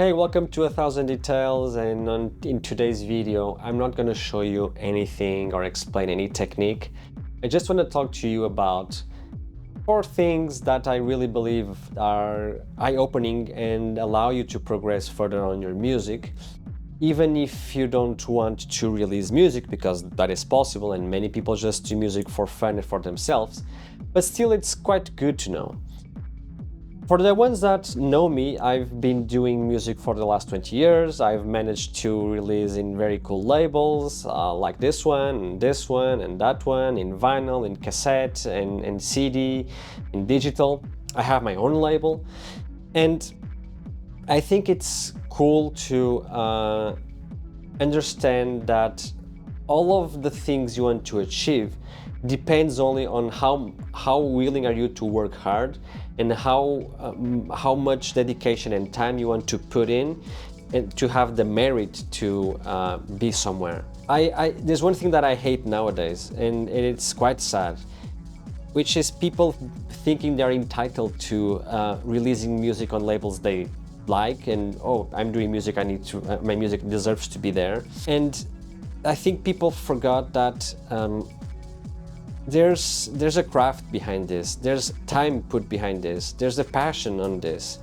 Hey, welcome to 1000 Details, and in today's video I'm not going to show you anything or explain any technique. I just want to talk to you about 4 things that I really believe are eye-opening and allow you to progress further on your music, even if you don't want to release music, because that is possible and many people just do music for fun and for themselves, but still it's quite good to know. For the ones that know me, I've been doing music for the last 20 years. I've managed to release in very cool labels, like this one, and that one, in vinyl, in cassette, and CD, in digital. I have my own label, and I think it's cool to understand that all of the things you want to achieve depends only on how willing are you to work hard and how much dedication and time you want to put in and to have the merit to be somewhere. There's one thing that I hate nowadays, and it's quite sad, which is people thinking they're entitled to releasing music on labels they like, and oh, I'm doing music, I need to, my music deserves to be there. And I think people forgot that there's a craft behind this, there's time put behind this, there's a passion on this.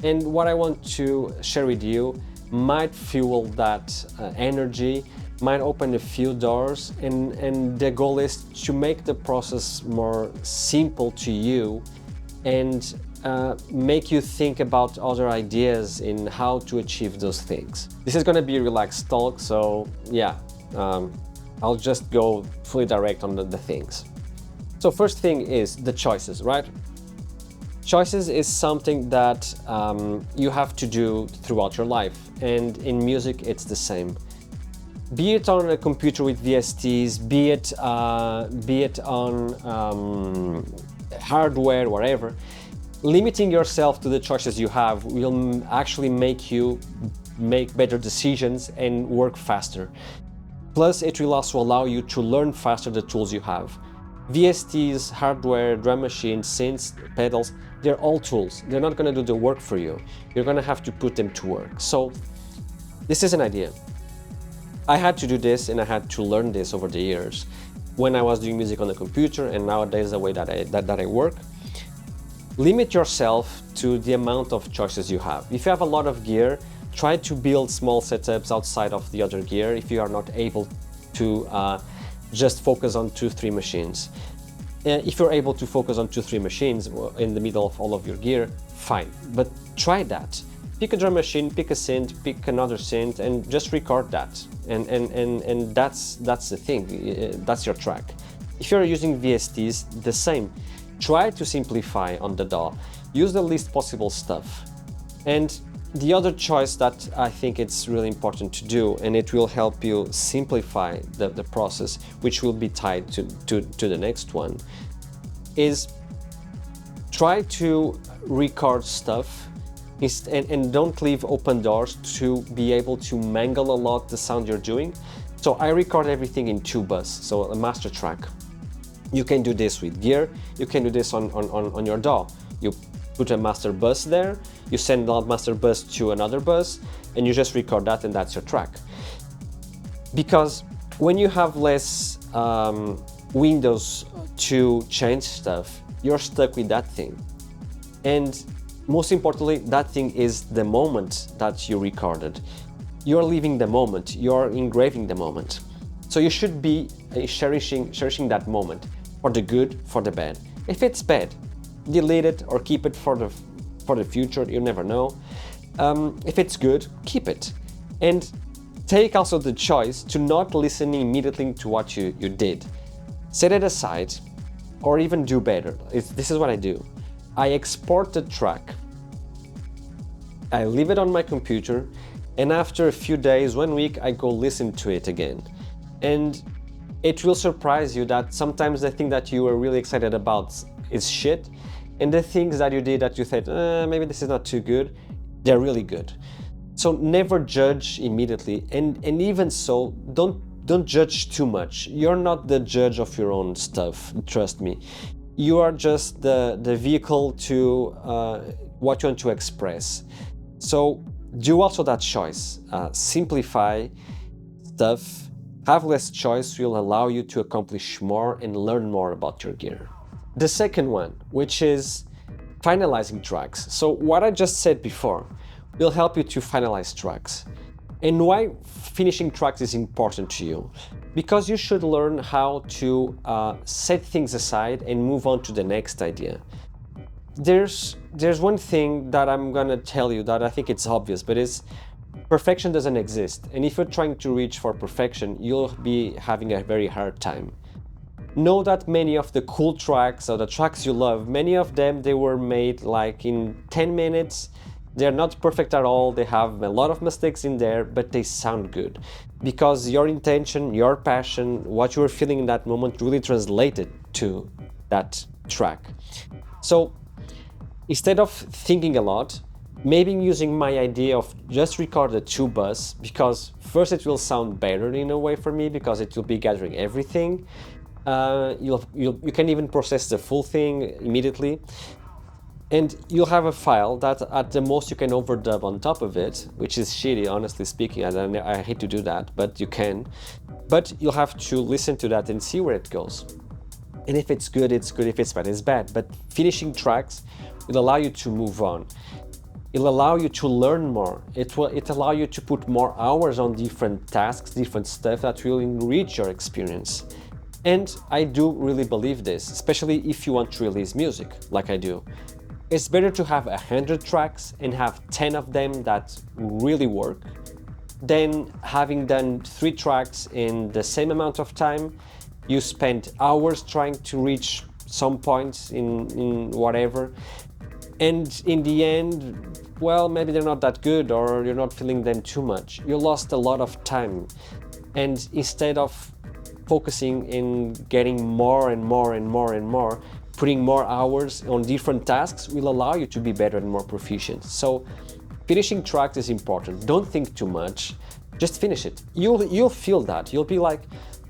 And what I want to share with you might fuel that energy, might open a few doors, and the goal is to make the process more simple to you and make you think about other ideas in how to achieve those things. This is going to be a relaxed talk, so yeah, I'll just go fully direct on the things. So first thing is the choices, right? Choices is something that you have to do throughout your life, and in music it's the same. Be it on a computer with VSTs, be it on hardware, whatever. Limiting yourself to the choices you have will actually make you make better decisions and work faster. Plus, it will also allow you to learn faster the tools you have. VSTs, hardware, drum machines, synths, pedals, they're all tools. They're not going to do the work for you. You're going to have to put them to work. So this is an idea. I had to do this and I had to learn this over the years when I was doing music on the computer, and nowadays the way that I work. Limit yourself to the amount of choices you have. If you have a lot of gear, try to build small setups outside of the other gear if you are not able to just focus on 2-3 machines. If you're able to focus on 2-3 machines in the middle of all of your gear, fine, but try that. Pick a drum machine, pick a synth, pick another synth, and just record that. And that's the thing, that's your track. If you're using VSTs, the same. Try to simplify on the DAW. Use the least possible stuff. And the other choice that I think it's really important to do, and it will help you simplify the process, which will be tied to the next one, is try to record stuff and don't leave open doors to be able to mangle a lot the sound you're doing. So I record everything in 2 bus, so a master track. You can do this with gear, you can do this on your DAW. You put a master bus there, you send that master bus to another bus, and you just record that, and that's your track. Because when you have less windows to change stuff, you're stuck with that thing. And most importantly, that thing is the moment that you recorded. You're living the moment, you're engraving the moment. So you should be cherishing that moment, for the good, for the bad. If it's bad, delete it or keep it for the future, you never know. If it's good, keep it. And take also the choice to not listen immediately to what you did. Set it aside, or even do better. This is what I do. I export the track, I leave it on my computer, and after a few days, 1 week, I go listen to it again. And it will surprise you that sometimes the thing that you were really excited about is shit, and the things that you did that you said, maybe this is not too good, they're really good. So never judge immediately, and even so, don't judge too much. You're not the judge of your own stuff, trust me. You are just the vehicle to what you want to express. So do also that choice. Simplify stuff, have less choice will allow you to accomplish more and learn more about your gear. The second one, which is finalizing tracks. So what I just said before will help you to finalize tracks. And why finishing tracks is important to you? Because you should learn how to set things aside and move on to the next idea. There's one thing that I'm gonna tell you that I think it's obvious, but is perfection doesn't exist. And if you're trying to reach for perfection, you'll be having a very hard time. Know that many of the cool tracks or the tracks you love, many of them, they were made like in 10 minutes. They're not perfect at all, they have a lot of mistakes in there, but they sound good. Because your intention, your passion, what you were feeling in that moment really translated to that track. So instead of thinking a lot, maybe using my idea of just record the two bus, because first it will sound better in a way for me because it will be gathering everything. You can even process the full thing immediately. And you'll have a file that at the most you can overdub on top of it, which is shitty, honestly speaking. I hate to do that, but you can. But you'll have to listen to that and see where it goes. And if it's good, it's good. If it's bad, it's bad. But finishing tracks will allow you to move on. It'll allow you to learn more. It allow you to put more hours on different tasks, different stuff that will enrich your experience. And I do really believe this, especially if you want to release music, like I do. It's better to have 100 tracks and have 10 of them that really work than having done 3 tracks in the same amount of time. You spend hours trying to reach some points in whatever, and in the end, well, maybe they're not that good or you're not feeling them too much. You lost a lot of time, and instead of focusing in getting more and more and more and more, putting more hours on different tasks will allow you to be better and more proficient. So finishing tracks is important. Don't think too much, just finish it. You'll feel that. You'll be like,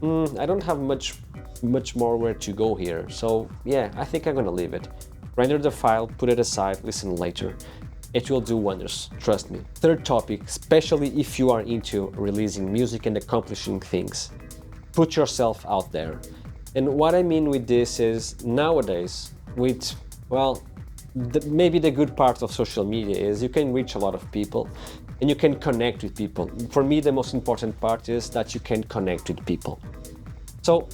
I don't have much more where to go here. So yeah, I think I'm gonna leave it. Render the file, put it aside, listen later. It will do wonders, trust me. Third topic, especially if you are into releasing music and accomplishing things. Put yourself out there. And what I mean with this is nowadays, with, well, maybe the good part of social media is you can reach a lot of people and you can connect with people. For me, the most important part is that you can connect with people. So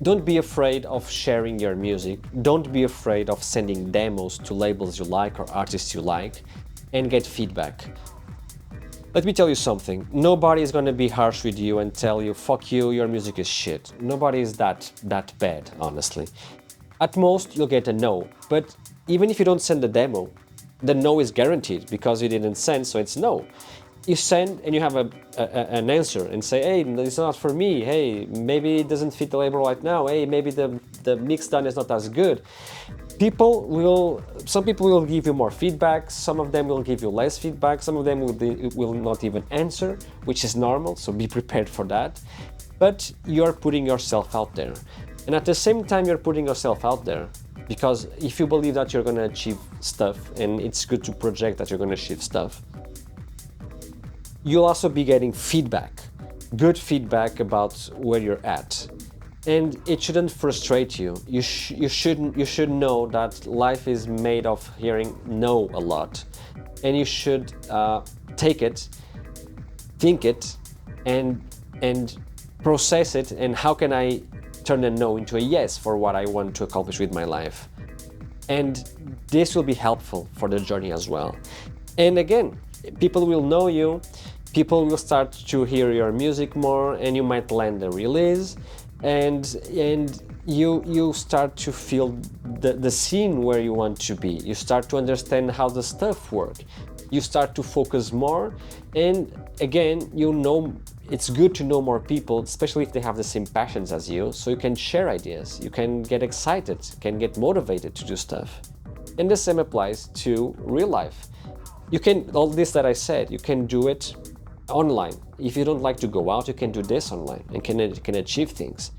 don't be afraid of sharing your music. Don't be afraid of sending demos to labels you like or artists you like and get feedback. Let me tell you something, nobody is gonna be harsh with you and tell you, fuck you, your music is shit. Nobody is that bad, honestly. At most, you'll get a no, but even if you don't send the demo, the no is guaranteed because you didn't send, so it's no. You send and you have an answer and say, hey, it's not for me, hey, maybe it doesn't fit the label right now, hey, maybe the mix done is not as good. Some people will give you more feedback, some of them will give you less feedback, some of them will not even answer, which is normal, so be prepared for that. But you're putting yourself out there. And at the same time you're putting yourself out there, because if you believe that you're gonna achieve stuff, and it's good to project that you're gonna achieve stuff, you'll also be getting feedback, good feedback about where you're at. And it shouldn't frustrate you. You should know that life is made of hearing no a lot. And you should take it, think it, and process it, and how can I turn a no into a yes for what I want to accomplish with my life. And this will be helpful for the journey as well. And again, people will know you, people will start to hear your music more, and you might land a release, and you start to feel the scene where you want to be. You start to understand how the stuff works. You start to focus more, and again, you know, it's good to know more people, especially if they have the same passions as you, so you can share ideas, you can get excited, can get motivated to do stuff. And the same applies to real life. You can, all this that I said, you can do it online. If you don't like to go out, you can do this online and can achieve things.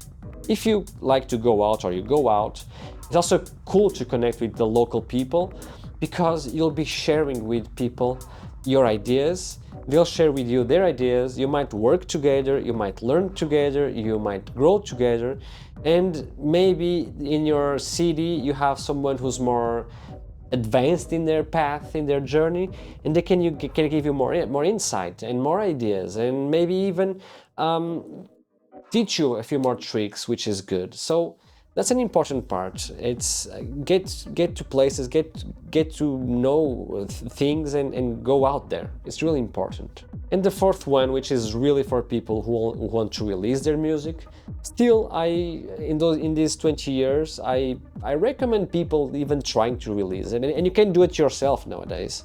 If you like to go out or you go out, it's also cool to connect with the local people, because you'll be sharing with people your ideas, they'll share with you their ideas, you might work together, you might learn together, you might grow together, and maybe in your city you have someone who's more advanced in their path, in their journey, and they can give you more insight and more ideas, and maybe even teach you a few more tricks, which is good. So that's an important part. It's get to places, get to know things, and go out there. It's really important. And the fourth one, which is really for people who want to release their music, still in these 20 years, I recommend people even trying to release it, and you can do it yourself nowadays.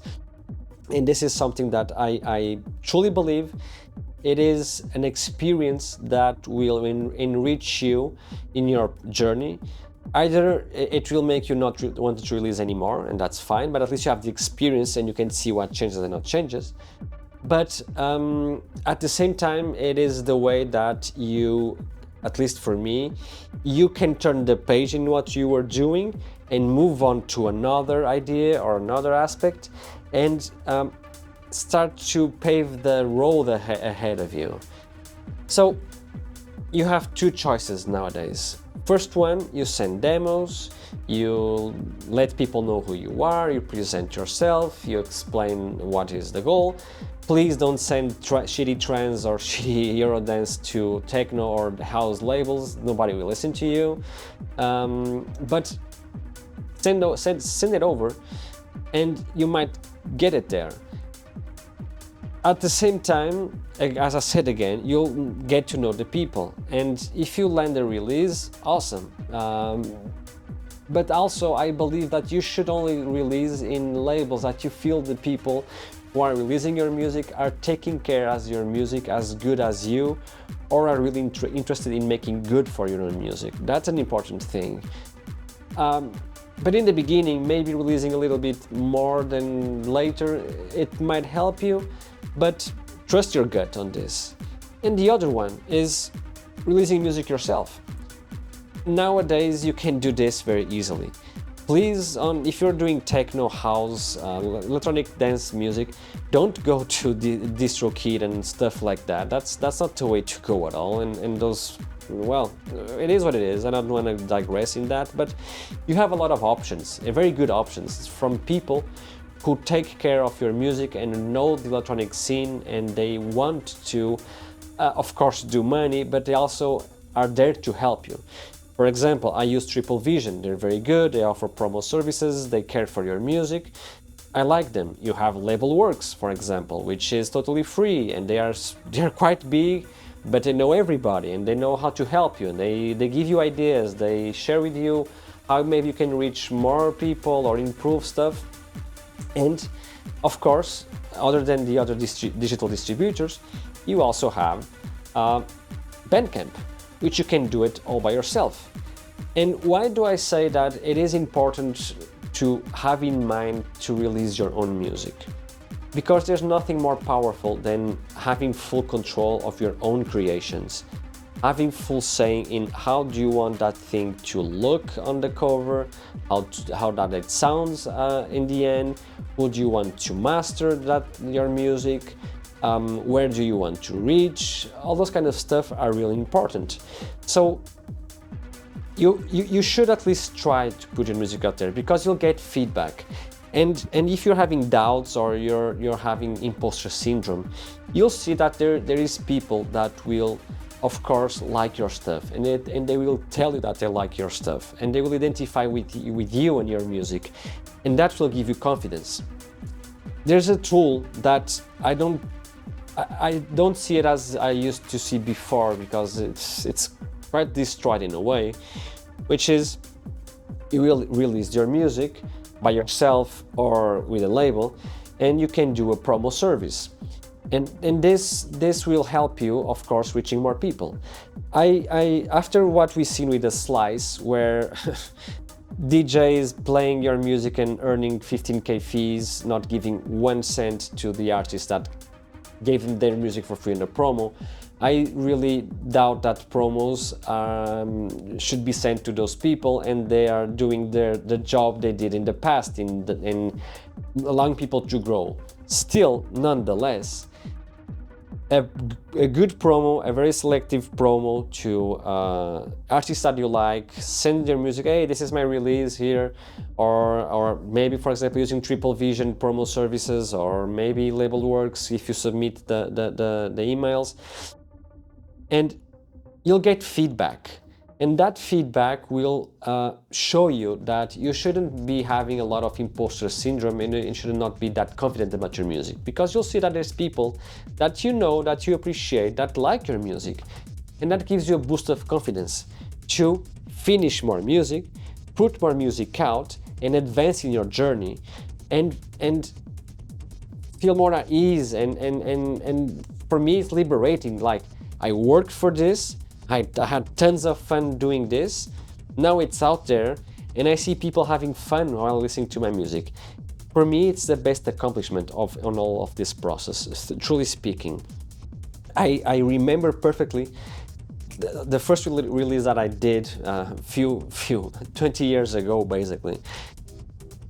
And this is something that I truly believe. It is an experience that will enrich you in your journey. Either it will make you not want to release anymore, and that's fine, but at least you have the experience and you can see what changes and not changes. But at the same time, it is the way that you, at least for me, you can turn the page in what you were doing and move on to another idea or another aspect, and start to pave the road ahead of you. So you have two choices nowadays. First one, you send demos, you let people know who you are, you present yourself, you explain what is the goal. Please don't send shitty trance or shitty Eurodance to techno or house labels. Nobody will listen to you. But send it over, and you might get it there. At the same time, as I said again, you'll get to know the people, and if you land a release, awesome. But also, I believe that you should only release in labels that you feel the people who are releasing your music are taking care of your music as good as you, or are really interested in making good for your own music. That's an important thing. But in the beginning, maybe releasing a little bit more than later, it might help you, but trust your gut on this. And the other one is releasing music yourself. Nowadays, you can do this very easily. Please, if you're doing techno, house, electronic dance music, don't go to the DistroKid and stuff like that. That's not the way to go at all. And those, well, it is what it is. I don't want to digress in that, but you have a lot of options, very good options from people who take care of your music and know the electronic scene, and they want to, of course, do money, but they also are there to help you. For example, I use Triple Vision. They're very good, they offer promo services, they care for your music. I like them. You have Label Works, for example, which is totally free, and they're quite big, but they know everybody and they know how to help you. They give you ideas, they share with you how maybe you can reach more people or improve stuff. And of course, other than the other digital distributors, you also have Bandcamp, which you can do it all by yourself. And why do I say that it is important to have in mind to release your own music? Because there's nothing more powerful than having full control of your own creations, having full say in how do you want that thing to look on the cover, how that it sounds in the end, who do you want to master your music, where do you want to reach. All those kind of stuff are really important. So you should at least try to put your music out there, because you'll get feedback. And if you're having doubts or you're having imposter syndrome, you'll see that there is people that will, of course, like your stuff, and they will tell you that they like your stuff, and they will identify with you and your music, and that will give you confidence. There's a tool that I don't see it as I used to see before, because it's quite destroyed in a way, which is you will release your music by yourself or with a label, and you can do a promo service. And this will help you, of course, reaching more people. I after what we've seen with the Slice, where DJs playing your music and earning 15k fees, not giving 1 cent to the artist that gave them their music for free in the promo, I really doubt that promos should be sent to those people, and they are doing the job they did in the past in allowing people to grow. Still, nonetheless, a, a good promo, a very selective promo to artists that you like, send your music, hey, this is my release here, or maybe, for example, using Triple Vision promo services, or maybe Label Works if you submit the emails, and you'll get feedback. And that feedback will show you that you shouldn't be having a lot of imposter syndrome, and you should not be that confident about your music, because you'll see that there's people that you know, that you appreciate, that like your music, and that gives you a boost of confidence to finish more music, put more music out, and advance in your journey, and feel more at ease. And for me, it's liberating. Like, I worked for this, I had tons of fun doing this. Now it's out there, and I see people having fun while listening to my music. For me, it's the best accomplishment on all of this process, truly speaking. I remember perfectly the first release that I did, 20 years ago, basically.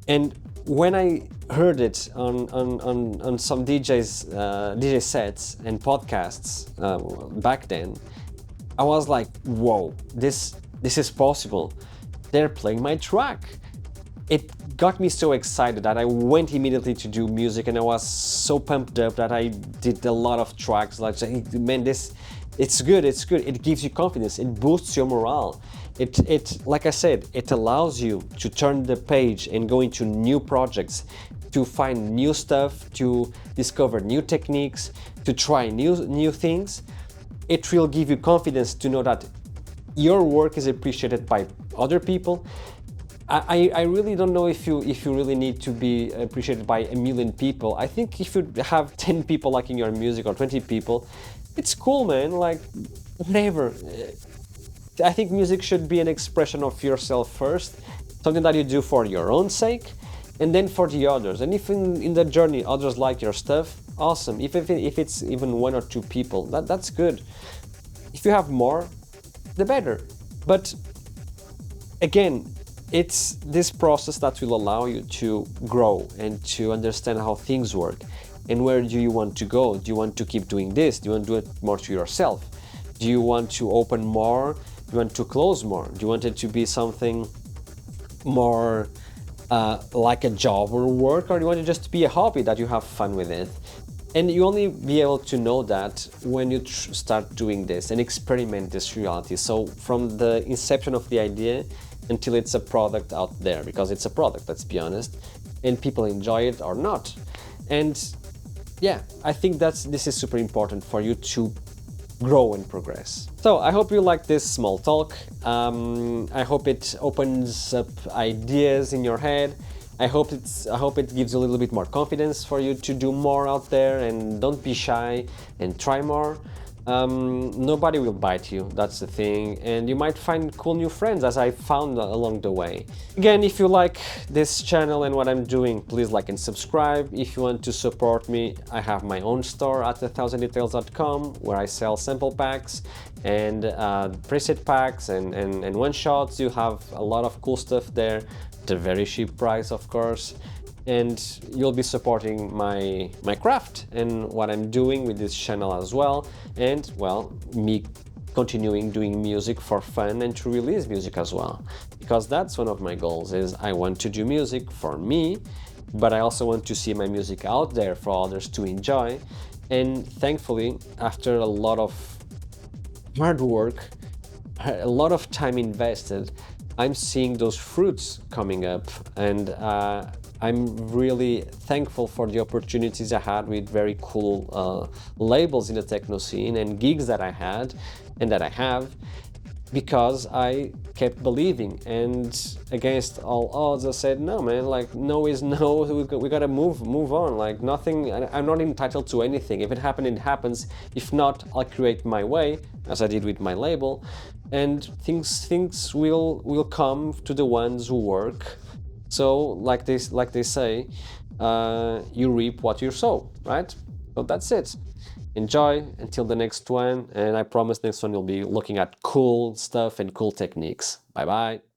And when I heard it on some DJ sets and podcasts back then, I was like, whoa, this is possible. They're playing my track. It got me so excited that I went immediately to do music, and I was so pumped up that I did a lot of tracks. Like, man, it's good. It gives you confidence. It boosts your morale. It like I said, it allows you to turn the page and go into new projects, to find new stuff, to discover new techniques, to try new things. It will give you confidence to know that your work is appreciated by other people. I really don't know if you really need to be appreciated by a million people. I think if you have 10 people liking your music, or 20 people, it's cool, man. Like, whatever. I think music should be an expression of yourself first, something that you do for your own sake, and then for the others. And if in the journey others like your stuff, awesome. If it's even 1 or 2 people, that's good. If you have more, the better. But again, it's this process that will allow you to grow and to understand how things work. And where do you want to go? Do you want to keep doing this? Do you want to do it more to yourself? Do you want to open more? Do you want to close more? Do you want it to be something more like a job or work, or do you want it just to be a hobby that you have fun with it? And you only be able to know that when you start doing this and experiment this reality. So from the inception of the idea until it's a product out there, because it's a product, let's be honest, and people enjoy it or not. And yeah, I think this is super important for you to grow and progress. So I hope you like this small talk. I hope it opens up ideas in your head. I hope it gives you a little bit more confidence for you to do more out there, and don't be shy and try more. Nobody will bite you, that's the thing, and you might find cool new friends, as I found along the way. Again, if you like this channel and what I'm doing, please like and subscribe. If you want to support me, I have my own store at 1000details.com, where I sell sample packs and preset packs and one-shots. You have a lot of cool stuff there at a very cheap price, of course. And you'll be supporting my craft and what I'm doing with this channel as well, and well, me continuing doing music for fun and to release music as well, because that's one of my goals. Is I want to do music for me, but I also want to see my music out there for others to enjoy. And thankfully, after a lot of hard work, a lot of time invested, I'm seeing those fruits coming up, and I'm really thankful for the opportunities I had with very cool labels in the techno scene, and gigs that I had and that I have, because I kept believing, and against all odds I said, no man, like, no is no, we gotta move on. Like, nothing, I'm not entitled to anything. If it happened, it happens. If not, I'll create my way, as I did with my label, and things will come to the ones who work. So like they say, you reap what you sow, right? So that's it. Enjoy until the next one, and I promise next one you'll be looking at cool stuff and cool techniques. Bye bye.